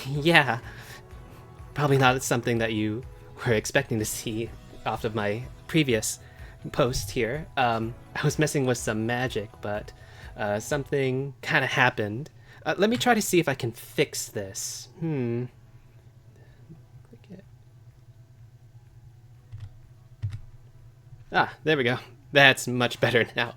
Yeah, probably not something that you were expecting to see off of my previous post here. I was messing with some magic, but something kind of happened. Let me try to see if I can fix this. Ah, there we go. That's much better now.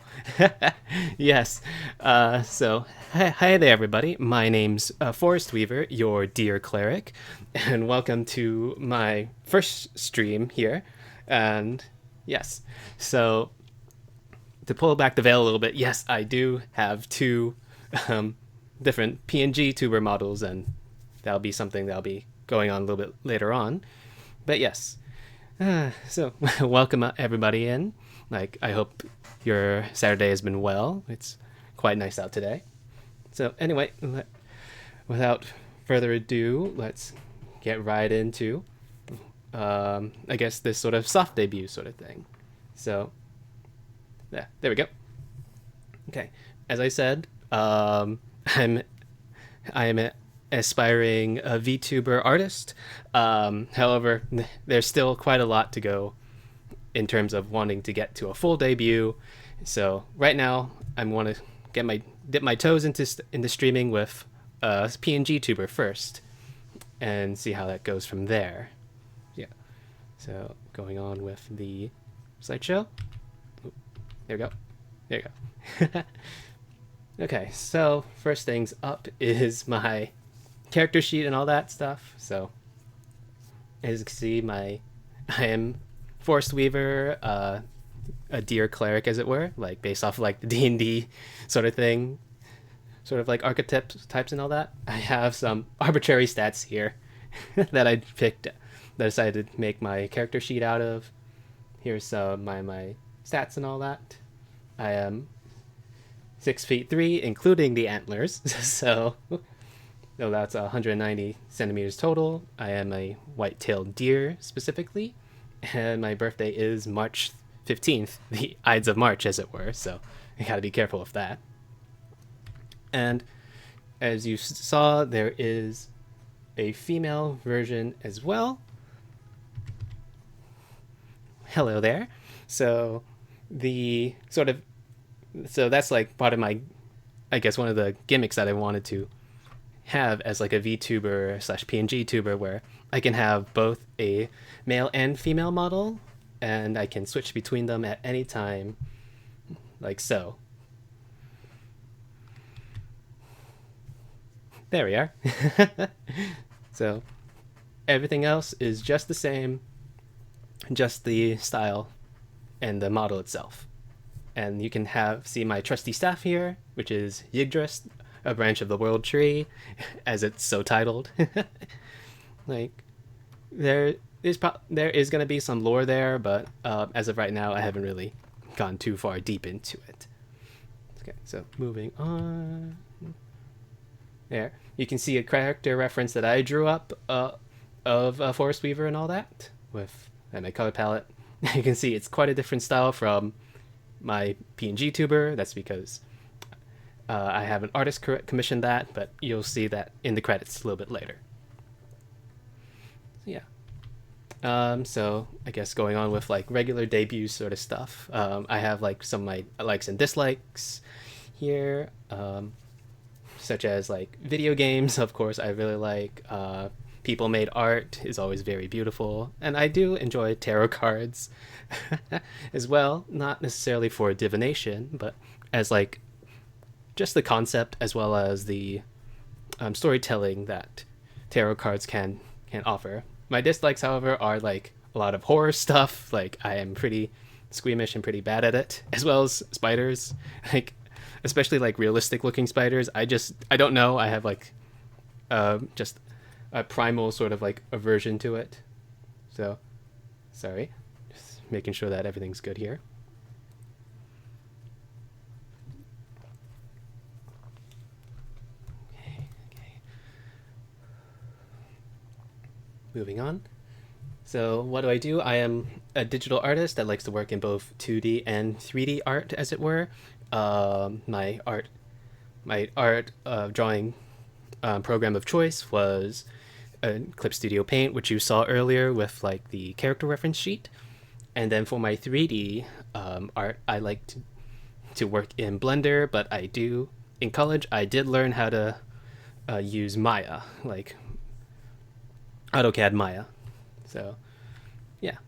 Yes. Hi there, everybody. My name's Forest Weaver, your dear cleric, and welcome to my first stream here. And yes, so to pull back the veil a little bit, yes, I do have two different PNG tuber models, and that'll be something that'll be going on a little bit later on. But yes, so welcome everybody in. Like, I hope your Saturday has been well. It's quite nice out today. So anyway, without further ado, let's get right into, I guess, this sort of soft debut sort of thing. So, yeah, there we go. Okay, as I said, I am an aspiring VTuber artist. However, there's still quite a lot to go in terms of wanting to get to a full debut. So right now, I want to dip my toes into streaming with a PNG tuber first, and see how that goes from there. Yeah. So going on with the slideshow. Ooh, there we go. There you go. Okay, so first things up is my character sheet and all that stuff. So as you can see, I am Forest Weaver, a deer cleric, as it were, like based off of like the D&D sort of thing, sort of like archetypes types and all that. I have some arbitrary stats here that I picked, that I decided to make my character sheet out of. Here's some my stats and all that. I am 6'3", including the antlers, so that's 190 centimeters total. I am a white-tailed deer specifically, and my birthday is March 15th, the Ides of March, as it were, so I gotta be careful of that. And as you saw, there is a female version as well. Hello there. So that's like part of my, I guess, one of the gimmicks that I wanted to have as like a VTuber / PNG tuber, where I can have both a male and female model, and I can switch between them at any time, like so. There we are. So everything else is just the same, just the style and the model itself. And you can see my trusty staff here, which is Yggdrasil, a branch of the World Tree, as it's so titled. Like, there is going to be some lore there, but as of right now, I haven't really gone too far deep into it. Okay, so moving on. There, you can see a character reference that I drew up of Forest Weaver and all that with my color palette. You can see it's quite a different style from my PNG tuber. That's because I have an artist commissioned that, but you'll see that in the credits a little bit later. So, yeah. So I guess going on with like regular debut sort of stuff. I have like some of my likes and dislikes here, such as like video games. Of course, I really like people made art is always very beautiful, and I do enjoy tarot cards as well. Not necessarily for divination, but as like just the concept as well as the storytelling that tarot cards can offer. My dislikes, however, are like a lot of horror stuff. Like I am pretty squeamish and pretty bad at it, as well as spiders. Like especially like realistic looking spiders. I don't know. I have like just a primal sort of like aversion to it. So sorry, just making sure that everything's good here. Okay. Moving on. So what do? I am a digital artist that likes to work in both 2D and 3D art, as it were. My art drawing program of choice was Clip Studio Paint, which you saw earlier with like the character reference sheet. And then for my 3D art, I like to work in Blender, but in college I did learn how to use Maya, like AutoCAD Maya. So yeah.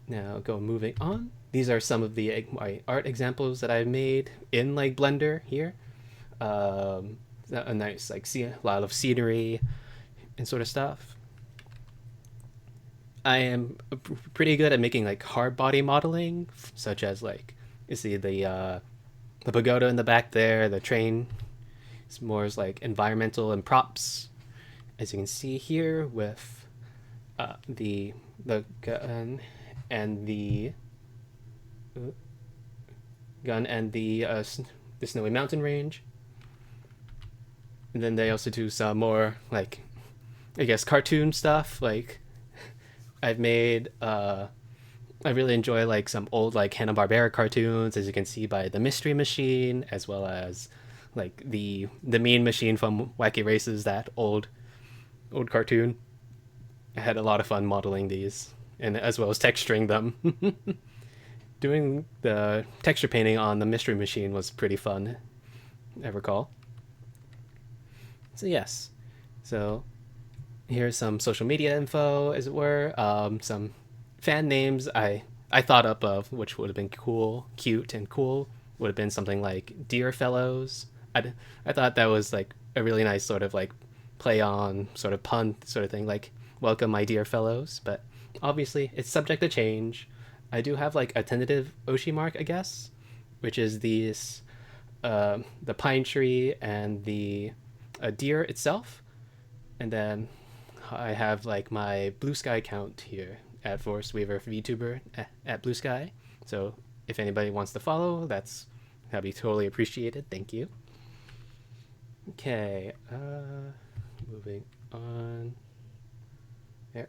Now moving on. These are some of my art examples that I've made in like Blender here. A nice like a lot of scenery and sort of stuff. I am pretty good at making like hard body modeling, such as like you see the pagoda in the back there, the train. It's more as like environmental and props, as you can see here with the gun and the the snowy mountain range. And then they also do some more like I guess cartoon stuff. Like I've made I really enjoy like some old like Hanna-Barbera cartoons, as you can see by the Mystery Machine, as well as like the Mean Machine from Wacky Races, that old cartoon. I had a lot of fun modeling these, and as well as texturing them. Doing the texture painting on the Mystery Machine was pretty fun, I recall. So yes, so here's some social media info, as it were. Some fan names I thought up of, which would have been cute and cool, would have been something like Dear Fellows. I thought that was like a really nice sort of like play on sort of pun sort of thing, like welcome my dear fellows. But obviously it's subject to change. I do have like a tentative Oshi mark, I guess, which is the pine tree and the deer itself. And then I have like my Blue Sky account here at Forest Weaver VTuber at Blue Sky. So if anybody wants to follow, that'd be totally appreciated. Thank you. Okay, moving on. There.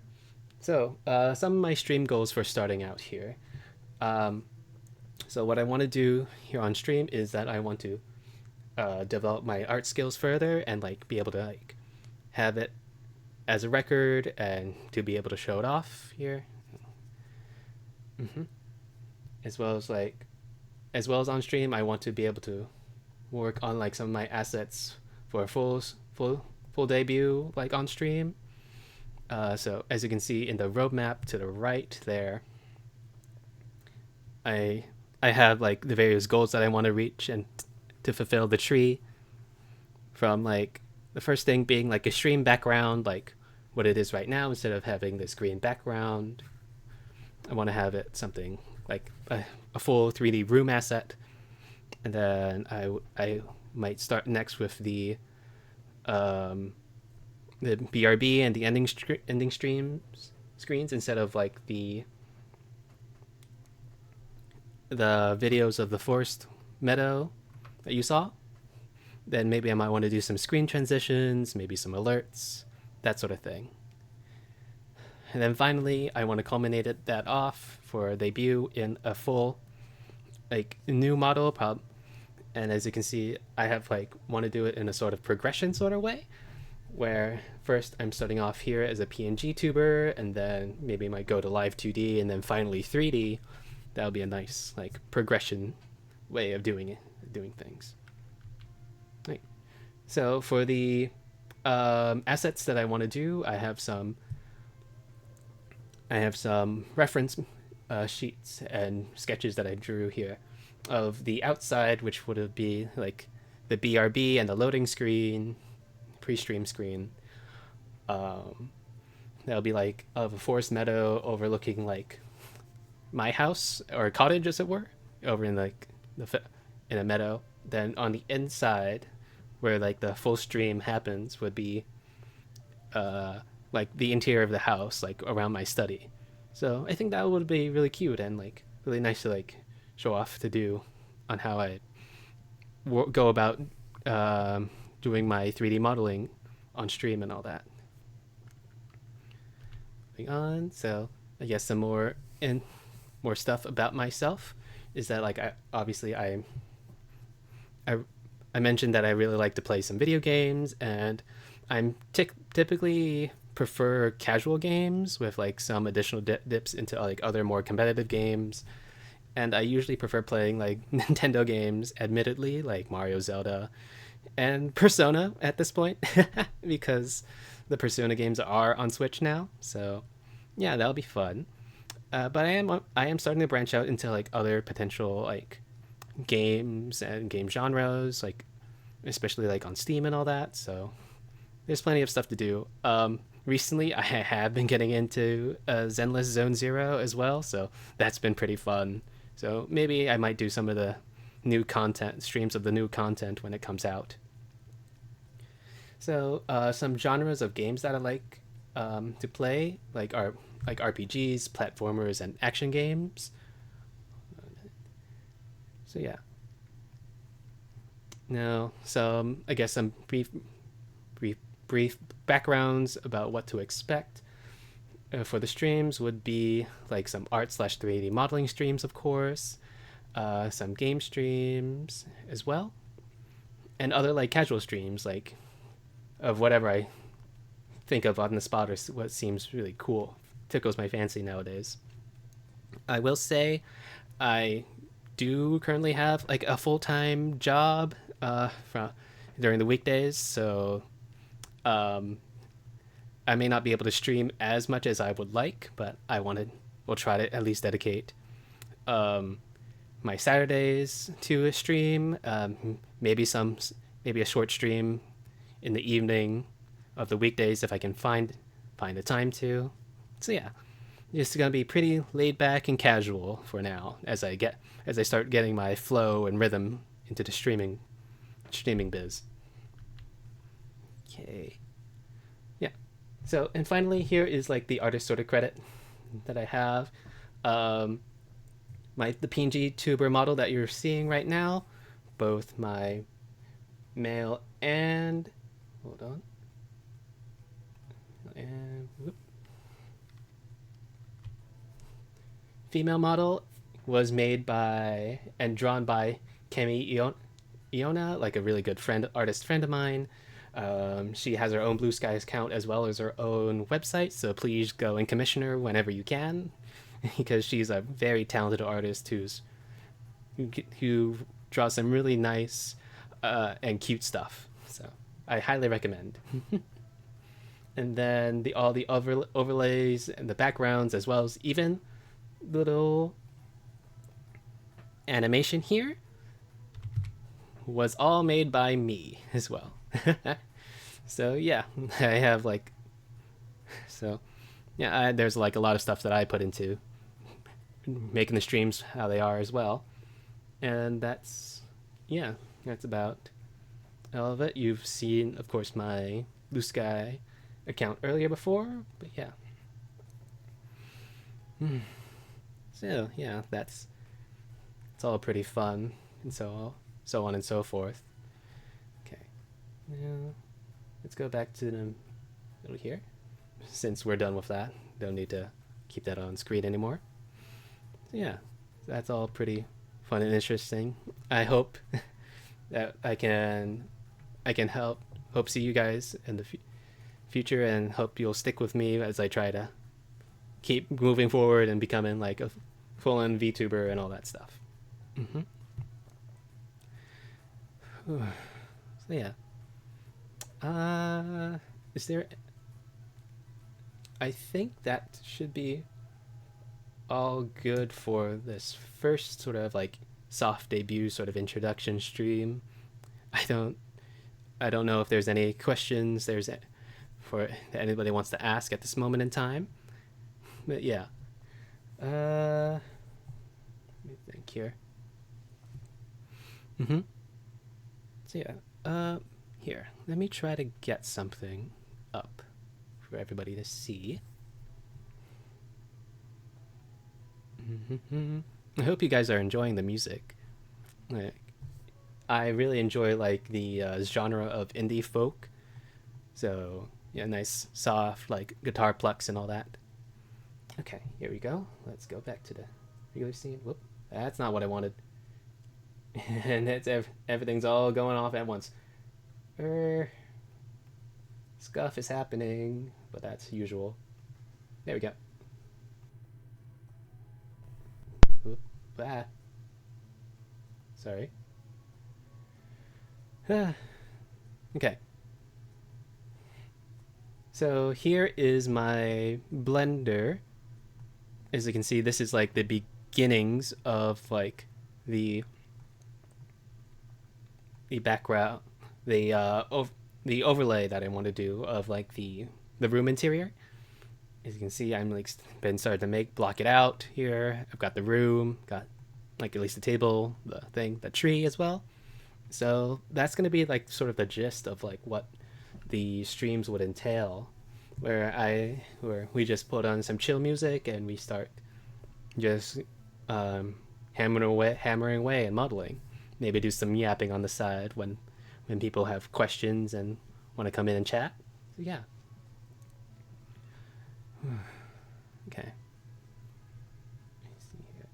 So some of my stream goals for starting out here. So what I want to do here on stream is that I want to develop my art skills further and like be able to like have it as a record and to be able to show it off here. As well as on stream, I want to be able to work on like some of my assets for a full debut like on stream. So as you can see in the roadmap to the right there, I have like the various goals that I want to reach and to fulfill the tree from like the first thing being like a stream background, like what it is right now. Instead of having this green background, I want to have it something like a full 3D room asset. And then I might start next with the BRB and the ending screens instead of like the videos of the forest meadow that you saw. Then maybe I might want to do some screen transitions, maybe some alerts, that sort of thing. And then finally, I want to culminate that off for debut in a full like new model. And as you can see, I have like want to do it in a sort of progression sort of way, where first I'm starting off here as a PNG tuber, and then maybe I might go to live 2D, and then finally 3D. That would be a nice like progression way of doing things. Right. So for the assets that I want to do, I have some reference sheets and sketches that I drew here of the outside, which would be like the BRB and the loading screen, pre-stream screen. That'll be like of a forest meadow overlooking like my house or cottage, as it were, over in like in a meadow. Then on the inside, where like the full stream happens, would be like the interior of the house, like around my study. So I think that would be really cute and like really nice to like show off to do on how I go about doing my 3D modeling on stream and all that. Moving on, so I guess some more stuff about myself is that like I mentioned that I really like to play some video games, and I'm typically prefer casual games with like some additional dips into like other more competitive games. And I usually prefer playing like Nintendo games, admittedly, like Mario, Zelda, and Persona at this point, because the Persona games are on Switch now. So yeah, that'll be fun. But I am starting to branch out into like other potential like games and game genres, like especially like on Steam and all that. So there's plenty of stuff to do. Recently, I have been getting into Zenless Zone Zero as well, so that's been pretty fun. So maybe I might do some of the new content streams of the new content when it comes out. So some genres of games that I like to play are like RPGs, platformers, and action games. So yeah. Now, I guess some brief backgrounds about what to expect for the streams would be like some art/3D modeling streams, of course, some game streams as well, and other like casual streams like of whatever I think of on the spot or what seems really cool, tickles my fancy nowadays. I will say I do currently have like a full-time job during the weekdays, so I may not be able to stream as much as I would like, but will try to at least dedicate my Saturdays to a stream. Maybe a short stream in the evening of the weekdays if I can find the time to. So yeah, just gonna be pretty laid back and casual for now as I start getting my flow and rhythm into the streaming biz. Okay. Yeah. So, and finally, here is like the artist sort of credit that I have. The PNG tuber model that you're seeing right now, both my male and hold on, and female model was made by and drawn by Kemi Iona, like a really good artist friend of mine. She has her own Blue Skies account as well as her own website, so please go and commission her whenever you can, because she's a very talented artist who draws some really nice and cute stuff. So I highly recommend. And then all the overlays and the backgrounds, as well as even little animation here, was all made by me as well. So yeah, I have like so yeah. There's like a lot of stuff that I put into making the streams how they are as well, and that's yeah, that's about all of it. You've seen, of course, my Blue Sky account earlier before, but yeah. So yeah, that's it's all pretty fun, and so on and so forth. Okay, now let's go back to the middle here. Since we're done with that, don't need to keep that on screen anymore. So yeah, that's all pretty fun and interesting. I hope that I can hope see you guys in the future, and hope you'll stick with me as I try to keep moving forward and becoming like a full-on VTuber and all that stuff. Mm-hmm. So yeah, uh, is there? I think that should be all good for this first sort of like soft debut sort of introduction stream. I don't I don't know if there's any questions for that anybody wants to ask at this moment in time. But yeah. Let me think here. Mhm. So yeah. Here. Let me try to get something up for everybody to see. Mm-hmm. I hope you guys are enjoying the music. Like, I really enjoy like the genre of indie folk. So yeah, nice soft like guitar plucks and all that. Okay, here we go. Let's go back to the regular scene. Whoop, that's not what I wanted. And everything's all going off at once. Scuff is happening, but that's usual. There we go. Whoop, ah, sorry. Okay. So here is my blender. As you can see, this is like the beginnings of like the the background, the the overlay that I want to do of like the room interior. As you can see, I'm like been started to block it out here. I've got the room, got like at least the table, the thing, the tree as well. So that's gonna be like sort of the gist of like what the streams would entail, where we just put on some chill music and we start just hammering away and modeling. Maybe do some yapping on the side when people have questions and want to come in and chat. So yeah. Okay. Let's see here.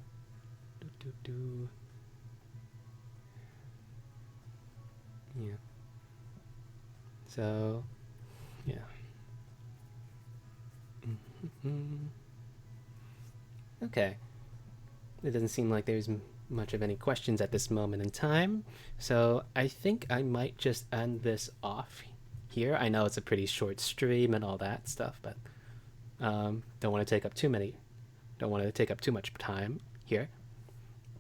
Do, do, do. Yeah. So, yeah. Mm-hmm. Okay. It doesn't seem like there's much of any questions at this moment in time. So I think I might just end this off here. I know it's a pretty short stream and all that stuff, but don't want to take up don't want to take up too much time here.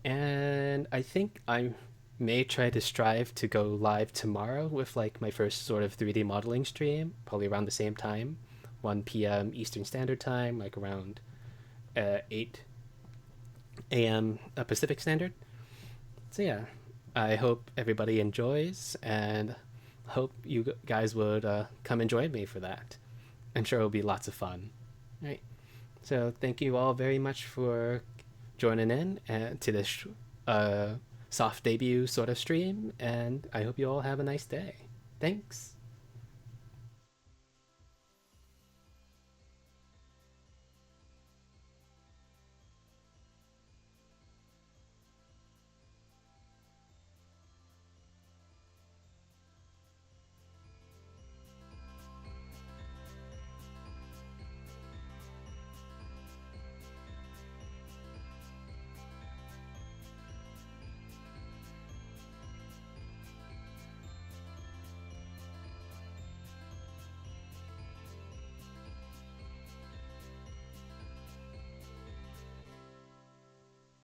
And I think I may try to strive to go live tomorrow with like my first sort of 3D modeling stream, probably around the same time, 1 p.m. Eastern Standard Time, like around 8 a.m. Pacific Standard. So yeah, I hope everybody enjoys, and hope you guys would come and join me for that. I'm sure it'll be lots of fun. All right. So thank you all very much for joining in to this soft debut sort of stream, and I hope you all have a nice day. Thanks.